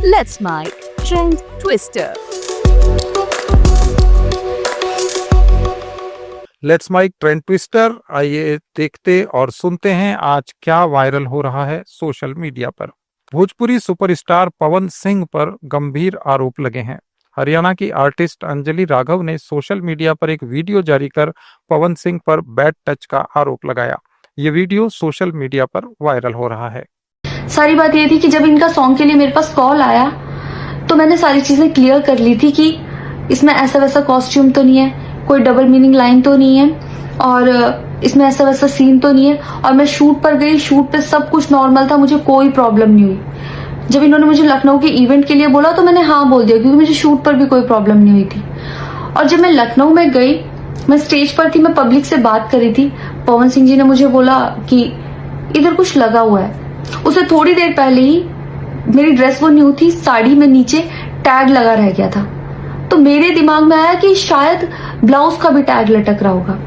Let's Make Trend Twister. Let's mic trend twister. आइए देखते और सुनते हैं आज क्या वायरल हो रहा है सोशल मीडिया पर। भोजपुरी सुपरस्टार पवन सिंह पर गंभीर आरोप लगे हैं। हरियाणा की आर्टिस्ट अंजलि राघव ने सोशल मीडिया पर एक वीडियो जारी कर पवन सिंह पर बैड टच का आरोप लगाया। ये वीडियो सोशल मीडिया पर वायरल हो रहा है। सारी बात ये थी कि जब इनका सॉन्ग के लिए मेरे पास कॉल आया तो मैंने सारी चीजें क्लियर कर ली थी कि इसमें ऐसा वैसा कॉस्ट्यूम तो नहीं है, कोई डबल मीनिंग लाइन तो नहीं है और इसमें ऐसा वैसा सीन तो नहीं है। और मैं शूट पर गई, शूट पे सब कुछ नॉर्मल था, मुझे कोई प्रॉब्लम नहीं हुई। जब इन्होंने मुझे लखनऊ के इवेंट के लिए बोला तो मैंने हाँ बोल दिया क्योंकि मुझे शूट पर भी कोई प्रॉब्लम नहीं हुई थी। और जब मैं लखनऊ में गई, मैं स्टेज पर थी, मैं पब्लिक से बात कर रही थी, पवन सिंह जी ने मुझे बोला कि इधर कुछ लगा हुआ है। उसे थोड़ी देर पहले ही मेरी ड्रेस वो न्यू थी, साड़ी में नीचे टैग लगा रह गया था, तो मेरे दिमाग में आया कि शायद ब्लाउज का भी टैग लटक रहा होगा।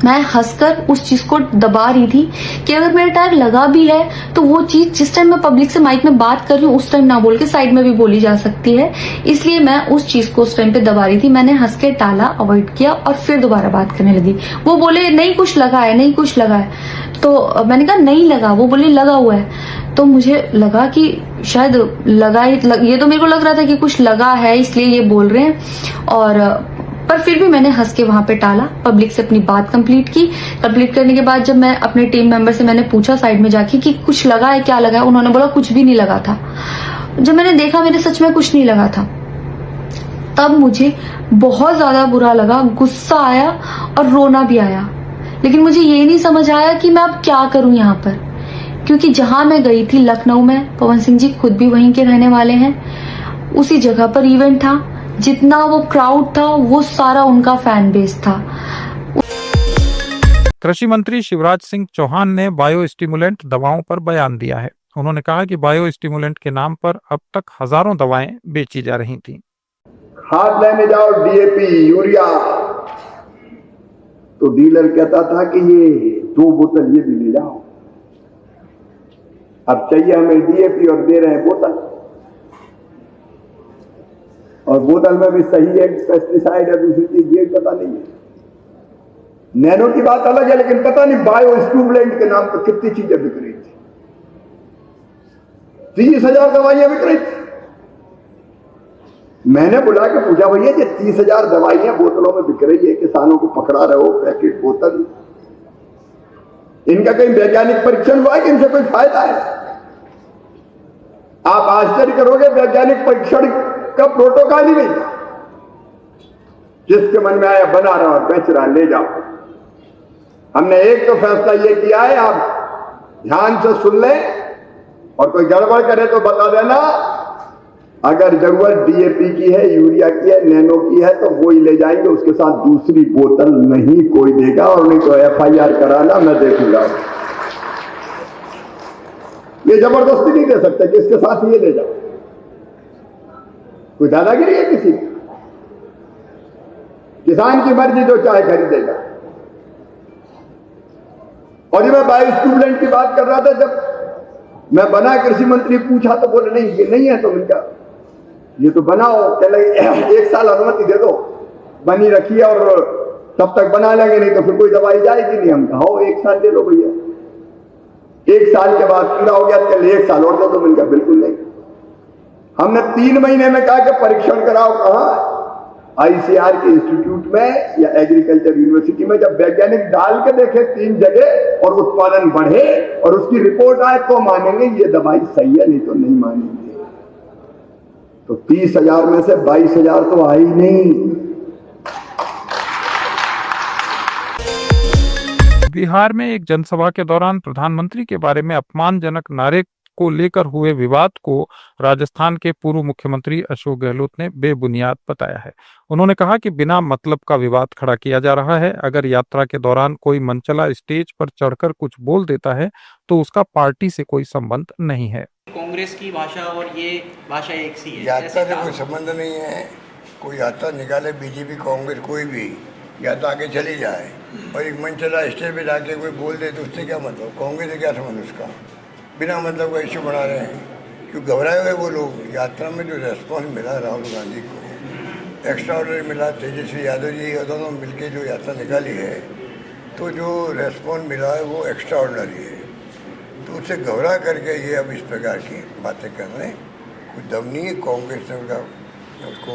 मैं हंसकर उस चीज को दबा रही थी कि अगर मेरा टैग लगा भी है तो वो चीज जिस टाइम मैं पब्लिक से माइक में बात कर रही हूँ उस टाइम ना बोल के साइड में भी बोली जा सकती है, इसलिए मैं उस चीज को उस टाइम पे दबा रही थी। मैंने हंस के टाला, अवॉइड किया और फिर दोबारा बात करने लगी। वो बोले नहीं कुछ लगा है, नहीं कुछ लगा है, तो मैंने कहा नहीं लगा। वो बोले लगा हुआ है। तो मुझे लगा कि शायद लगा ही, ये तो मेरे को लग रहा था कि कुछ लगा है इसलिए ये बोल रहे हैं। और पर फिर भी मैंने हंस के वहां पे टाला, पब्लिक से अपनी बात कंप्लीट की। कंप्लीट करने के बाद जब मैं अपने टीम मेंबर से मैंने पूछा साइड में जाके कि कुछ लगा है, क्या लगा है, उन्होंने बोला कुछ भी नहीं लगा था। जब मैंने देखा मेरे सच में कुछ नहीं लगा था, तब मुझे बहुत ज्यादा बुरा लगा, गुस्सा आया और रोना भी आया। लेकिन मुझे ये नहीं समझ आया कि मैं अब क्या करूं यहाँ पर, क्योंकि जहां मैं गई थी लखनऊ में, पवन सिंह जी खुद भी वहीं के रहने वाले हैं, उसी जगह पर इवेंट था, जितना वो क्राउड था वो सारा उनका फैन बेस था। कृषि मंत्री शिवराज सिंह चौहान ने बायो स्टिमुलेंट दवाओं पर बयान दिया है। उन्होंने कहा कि बायो स्टिमुलेंट के नाम पर अब तक हजारों दवाएं बेची जा रही थी। खाद लेने जाओ, डीएपी, यूरिया, तो डीलर कहता था कि ये 2 बोतल ये भी ले जाओ। अब चाहिए हमें डीएपी और दे रहे हैं बोतल, और बोतल में भी सही है पेस्टिसाइड है, दूसरी चीज ये पता नहीं है। नैनो की बात अलग है, लेकिन पता नहीं बायो स्टिमुलेंट के नाम पर कितनी चीजें बिक रही थी। 30,000 दवाइयां बिक रही थी। मैंने बुला के पूछा, भैया ये 30,000 दवाइयां बोतलों में बिक रही है, किसानों को पकड़ा रहे हो पैकेट बोतल, इनका कहीं वैज्ञानिक परीक्षण हुआ है कि इनसे कोई फायदा है? आप आश्चर्य करोगे, वैज्ञानिक परीक्षण का प्रोटोकॉल ही नहीं था। जिसके मन में आया बना रहा और बेच रहा, ले जाओ। हमने एक तो फैसला ये किया है, आप ध्यान से सुन लें और कोई गड़बड़ करे तो बता देना। अगर जरूरत डीएपी की है, यूरिया की है, नैनो की है तो वो ही ले जाएंगे, उसके साथ दूसरी बोतल नहीं कोई देगा, और नहीं तो एफआईआर कराना, मैं देखूंगा। ये जबरदस्ती नहीं दे सकते कि इसके साथ ये ले जाओ। कोई दादागिरी है किसी की? किसान की मर्जी, जो चाहे खरीदेगा। और ये मैं बायो स्टिमुलेंट की बात कर रहा था, जब मैं बना कृषि मंत्री पूछा तो बोले नहीं ये नहीं है, तो इनका ये तो बनाओ, चले 1 साल अनुमति दे दो, बनी रखिए और तब तक बना लेंगे, नहीं तो फिर कोई दवाई जाएगी नहीं। हम कहा 1 साल दे दो भैया, 1 साल के बाद पूरा हो गया, चल 1 साल और दे दो। इनका बिल्कुल नहीं। हमने 3 महीने में कहा कि परीक्षण कराओ, कहा आईसीआर के इंस्टीट्यूट में या एग्रीकल्चर यूनिवर्सिटी में। जब वैज्ञानिक डाल के देखे 3 जगह और उत्पादन बढ़े और उसकी रिपोर्ट आए तो मानेंगे ये दवाई सही है, नहीं तो नहीं मानेंगे। तो 30,000 में से 22,000 तो आई नहीं। बिहार में एक जनसभा के दौरान प्रधानमंत्री के बारे में अपमानजनक नारे को लेकर हुए विवाद को राजस्थान के पूर्व मुख्यमंत्री अशोक गहलोत ने बेबुनियाद बताया है। उन्होंने कहा कि बिना मतलब का विवाद खड़ा किया जा रहा है। अगर यात्रा के दौरान कोई मनचला स्टेज पर चढ़कर कुछ बोल देता है तो उसका पार्टी से कोई संबंध नहीं है। कांग्रेस की भाषा और ये भाषा एक सी है। यात्रा से कोई संबंध नहीं है। कोई यात्रा निकाले, बीजेपी कांग्रेस कोई भी यात्रा आगे चली जाए और एक मनचला स्टेज पे जाके कोई बोल दे तो उससे क्या मतलब? कांग्रेस से क्या संबंध उसका? बिना मतलब का इश्यू बना रहे हैं। जो घबराए हुए वो लोग। यात्रा में जो रेस्पॉन्स मिला राहुल गांधी को एक्स्ट्रा ऑर्डनरी मिला। तेजस्वी यादव जी दोनों मिलके जो यात्रा निकाली है, तो जो रेस्पॉन्स मिला है वो एक्स्ट्रा ऑर्डनरी है। तो उससे घबरा करके ये अब इस प्रकार की बातें कर रहे हैं। कुछ दम नहीं है। कांग्रेस ने उसको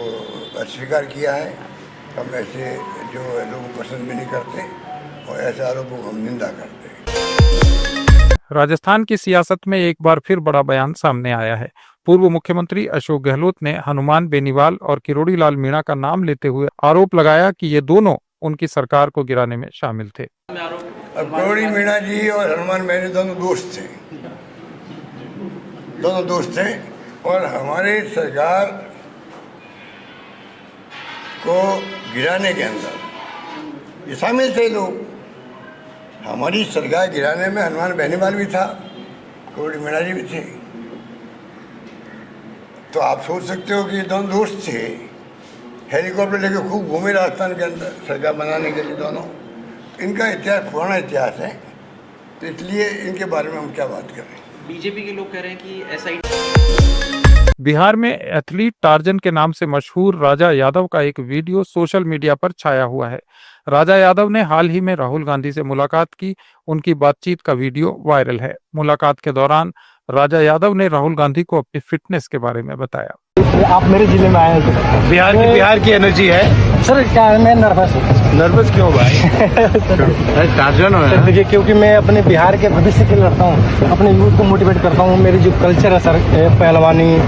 अस्वीकार किया है। हम ऐसे जो लोग पसंद भी नहीं करते और ऐसे आरोपों को हम निंदा करते हैं। राजस्थान की सियासत में एक बार फिर बड़ा बयान सामने आया है। पूर्व मुख्यमंत्री अशोक गहलोत ने हनुमान बेनीवाल और किरोड़ी लाल मीणा का नाम लेते हुए आरोप लगाया कि ये दोनों उनकी सरकार को गिराने में शामिल थे। अब किरोड़ी मीणा जी और हनुमान बेनी दोनों दोस्त थे और हमारी सरकार को गिराने के अंदर ये शामिल थे लोग। हमारी सरकार गिराने में हनुमान बेनीवाल भी था, किरोड़ी मीणा जी भी थे। तो आप सोच सकते हो कि ये दोनों दोस्त थे, हेलीकॉप्टर लेके खूब घूमे राजस्थान के अंदर सरकार बनाने के लिए दोनों। इनका इतिहास पुराना इतिहास है, तो इसलिए इनके बारे में हम क्या बात कर रहे हैं। बीजेपी के लोग कह रहे हैं कि ऐसा ही। बिहार में एथलीट टार्जन के नाम से मशहूर राजा यादव का एक वीडियो सोशल मीडिया पर छाया हुआ है। राजा यादव ने हाल ही में राहुल गांधी से मुलाकात की। उनकी बातचीत का वीडियो वायरल है। मुलाकात के दौरान राजा यादव ने राहुल गांधी को अपनी फिटनेस के बारे में बताया। आप मेरे जिले में आए हैं, बिहार की एनर्जी है सर। क्या है, मैं नर्वस क्यों भाई? टार्जन हो देखिए, क्योंकि मैं अपने बिहार के भविष्य के लिए लड़ता हूँ, अपने यूथ को मोटिवेट करता हूँ। मेरी जो कल्चर है सर, पहलवानी,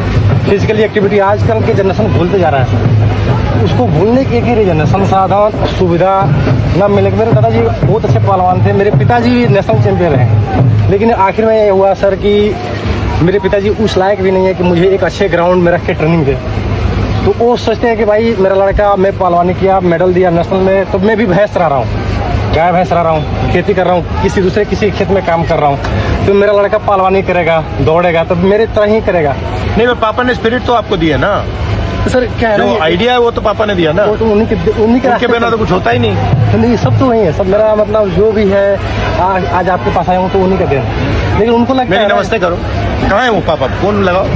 फिजिकली एक्टिविटी, आजकल के जनरेशन भूलते जा रहा है सर। उसको भूलने की एक ही रीजन है, संसाधन सुविधा न मिले। मेरे दादाजी बहुत अच्छे पहलवान थे, मेरे पिताजी भी नेशनल चैंपियन हैं, लेकिन आखिर में ये हुआ सर कि मेरे पिताजी उस लायक भी नहीं है कि मुझे एक अच्छे ग्राउंड में रख के ट्रेनिंग दे। तो वो सोचते हैं कि भाई मेरा लड़का, मैं पहलवानी किया, मेडल दिया नेशनल में, तो मैं भी भैंस रहा हूँ, गाय भैंस रहा हूँ, खेती कर रहा हूँ, किसी खेत में काम कर रहा हूँ। तो मेरा लड़का पहलवानी करेगा, दौड़ेगा, तो मेरे तरह ही करेगा। नहीं, मैं पापा ने स्पिरिट तो आपको दिया ना सर। क्या है, जो आइडिया है वो तो पापा ने दिया ना। वो तो उन्हीं के बिना तो कुछ होता ही नहीं। नहीं, सब तो वही है सब। मेरा मतलब जो भी है, आज आपके पास आया हूँ तो उन्हीं का देन। लेकिन उनको लगता है, नमस्ते करो, कहाँ है वो पापा, फोन लगाओ।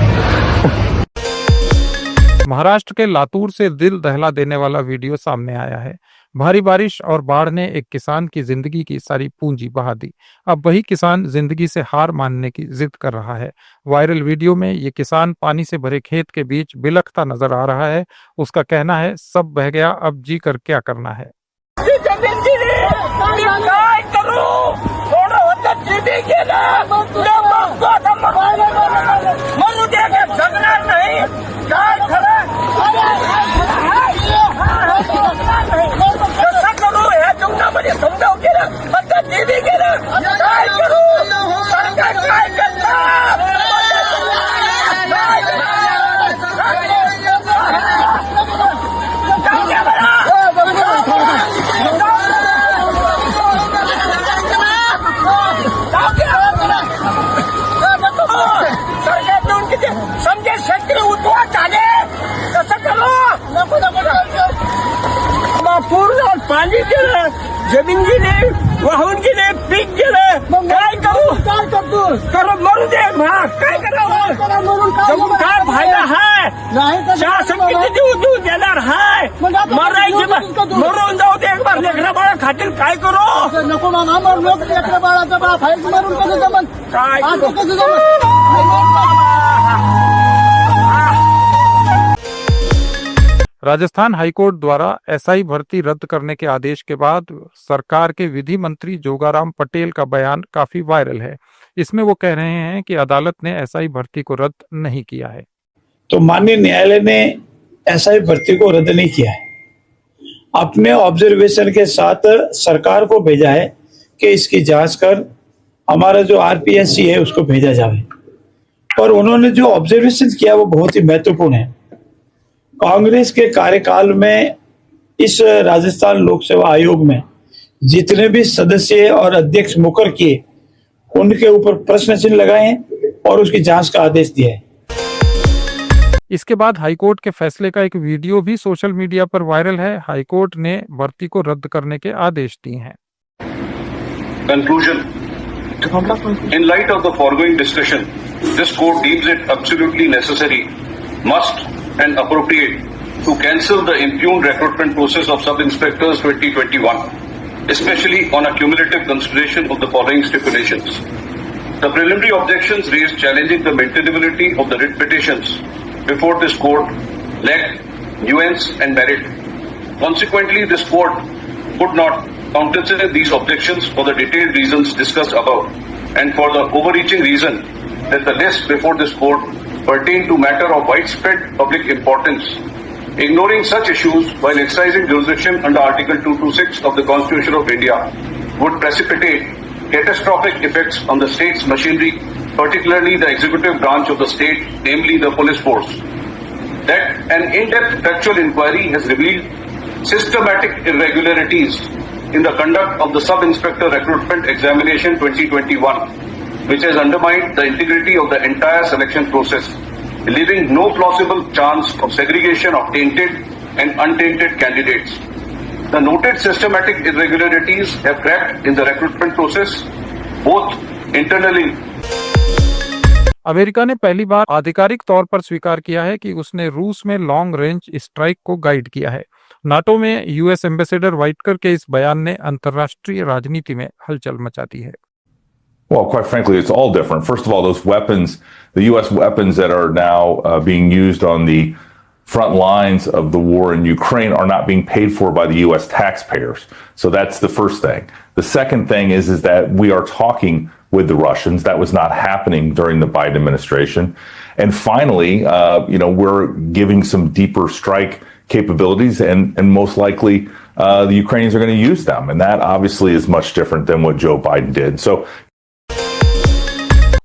महाराष्ट्र के लातूर से दिल दहला देने वाला वीडियो सामने आया है। भारी बारिश और बाढ़ ने एक किसान की जिंदगी की सारी पूंजी बहा दी। अब वही किसान जिंदगी से हार मानने की जिद कर रहा है। वायरल वीडियो में ये किसान पानी से भरे खेत के बीच बिलखता नजर आ रहा है। उसका कहना है, सब बह गया, अब जी कर क्या करना है। समजे शेतकरी उद्ध्वस्त झाले, कसं करू? पूर्ण पाणी गेलं, जमीन गेली, वाहून गेले, पीक गेलं, काय करू? काय करतो? करू मरू दे, काय करावं? जगून काय फायदा आहे? शासन किती देऊ देणार आहे? मरायचे मरून जाऊ दे, एक बार लेकरा बाळा खातील, काय करू? नको ना मर, लोक लेकरा बाळाचा बाप आहे, मरून कसं जमन? काय कसं जमन? राजस्थान हाईकोर्ट द्वारा एसआई भर्ती रद्द करने के आदेश के बाद सरकार के विधि मंत्री जोगाराम पटेल का बयान काफी वायरल है। इसमें वो कह रहे हैं कि अदालत ने एसआई भर्ती को रद्द नहीं किया है। तो माननीय न्यायालय ने एसआई भर्ती को रद्द नहीं किया है, अपने ऑब्जर्वेशन के साथ सरकार को भेजा है कि इसकी जांच कर हमारा जो आरपीएससी है उसको भेजा जाए। और उन्होंने जो ऑब्जर्वेशन किया वो बहुत ही महत्वपूर्ण है। कांग्रेस के कार्यकाल में इस राजस्थान लोक सेवा आयोग में जितने भी सदस्य और अध्यक्ष मुकर किए, उनके ऊपर प्रश्न चिन्ह लगाए हैं और उसकी जांच का आदेश दिया है। इसके बाद हाईकोर्ट के फैसले का एक वीडियो भी सोशल मीडिया पर वायरल है। हाईकोर्ट ने भर्ती को रद्द करने के आदेश दिए हैं। Conclusion. In light of the foregoing discussion, this court deems it absolutely necessary, must and appropriate to cancel the impugned recruitment process of Sub-Inspectors 2021, especially on a cumulative consideration of the following stipulations. The preliminary objections raised challenging the maintainability of the writ petitions before this court lacked nuance and merit. Consequently, this court could not countenance these objections for the detailed reasons discussed above and for the overreaching reason that the list before this court pertained to matter of widespread public importance. Ignoring such issues while exercising jurisdiction under Article 226 of the Constitution of India would precipitate catastrophic effects on the state's machinery, particularly the executive branch of the state, namely the police force. That an in-depth factual inquiry has revealed systematic irregularities in the conduct of the Sub-Inspector Recruitment Examination 2021, which has undermined the integrity of the entire selection process, leaving no plausible chance of segregation of tainted and untainted candidates. The noted systematic irregularities have cracked in the recruitment process, both internally. America ने पहली बार आधिकारिक तौर पर स्वीकार किया है कि उसने रूस में लॉन्ग रेंज स्ट्राइक को गाइड किया है। नाटो में यूएस एम्बेसडर वाइटकर के इस बयान ने अंतर्राष्ट्रीय राजनीति में हलचल मचा दी है। Well, quite frankly, it's all different. First of all, those weapons, the U.S. weapons that are now being used on the front lines of the war in Ukraine are not being paid for by the U.S. taxpayers. So that's the first thing. The second thing is that we are talking with the Russians. That was not happening during the Biden administration. And finally, we're giving some deeper strike capabilities, and most likely the Ukrainians are going to use them. And that obviously is much different than what Joe Biden did. So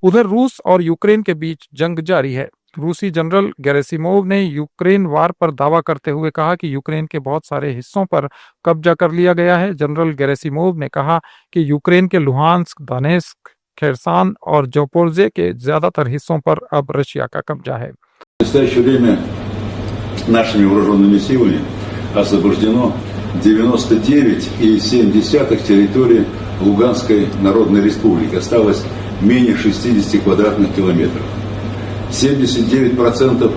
उधर रूस और Ukraine के बीच जंग जारी है। रूसी general Gerasimov ने Ukraine वार पर दावा करते हुए कहा कि यूक्रेन के बहुत सारे हिस्सों पर कब्जा कर लिया गया है। जनरल गेरासिमोव ने कहा कि यूक्रेन के लुहांस्क, दोनेत्स्क, खेरसान और ज़पोरिज़्या के ज्यादातर हिस्सों पर अब रशिया का कब्जा है। В настоящее время нашими вооруженными силами освобождено 99,7 территории Луганской Народной Республики. Осталось менее 60 квадратных километров. 79%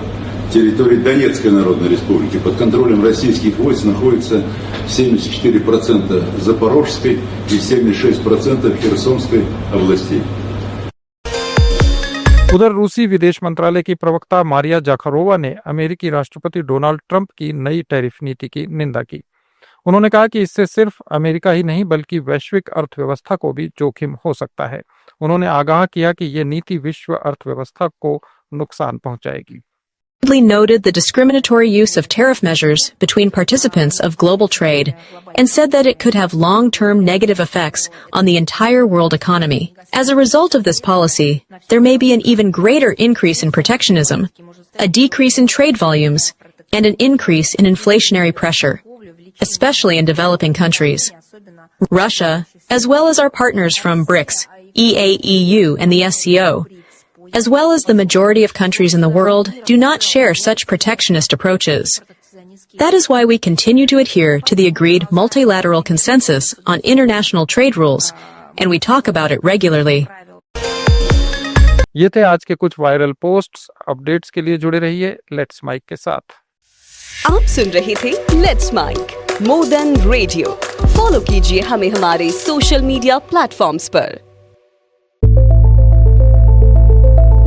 территории Донецкой Народной Республики под контролем российских войск находится 74% Запорожской и 76% Херсонской областей. उधर रूसी विदेश मंत्रालय की प्रवक्ता मारिया जाखारोवा ने अमेरिकी राष्ट्रपति डोनाल्ड ट्रंप की नई टैरिफ नीति की निंदा की। उन्होंने कहा कि इससे सिर्फ अमेरिका ही नहीं बल्कि वैश्विक अर्थव्यवस्था को भी जोखिम हो सकता है। उन्होंने आगाह किया कि ये नीति विश्व अर्थव्यवस्था को नुकसान पहुंचाएगी। Noted the discriminatory use of tariff measures between participants of global trade and said that it could have long-term negative effects on the entire world economy. As a result of this policy, there may be an even greater increase in protectionism, a decrease in trade volumes, and an increase in inflationary pressure, especially in developing countries. Russia, as well as our partners from BRICS, EAEU, and the SCO, as well as the majority of countries in the world, do not share such protectionist approaches. That is why we continue to adhere to the agreed multilateral consensus on international trade rules, and we talk about it regularly. ये थे आज के कुछ viral posts. Updates के लिए जुड़े रहिए let's mic के साथ। आप सुन रहे थे let's mic more than radio. Follow कीजिए हमें हमारे सोशल मीडिया प्लेटफॉर्म्स पर।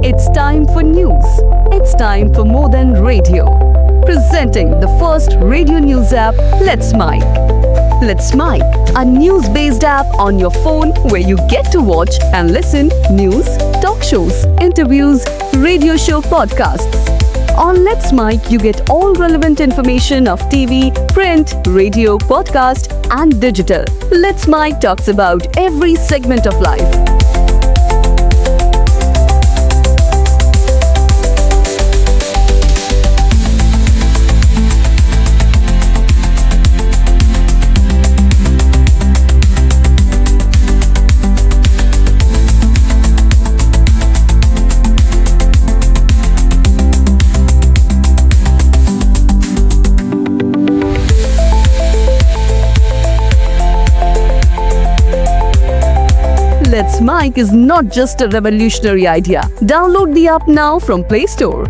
It's time for news. It's time for More Than Radio. Presenting the first radio news app, Let's Mic. Let's Mic, a news-based app on your phone where you get to watch and listen news, talk shows, interviews, radio show podcasts. On Let's Mic, you get all relevant information of TV, print, radio, podcast, and digital. Let's Mic talks about every segment of life. Let's Let's Mic is not just a revolutionary idea. Download the app now from Play Store.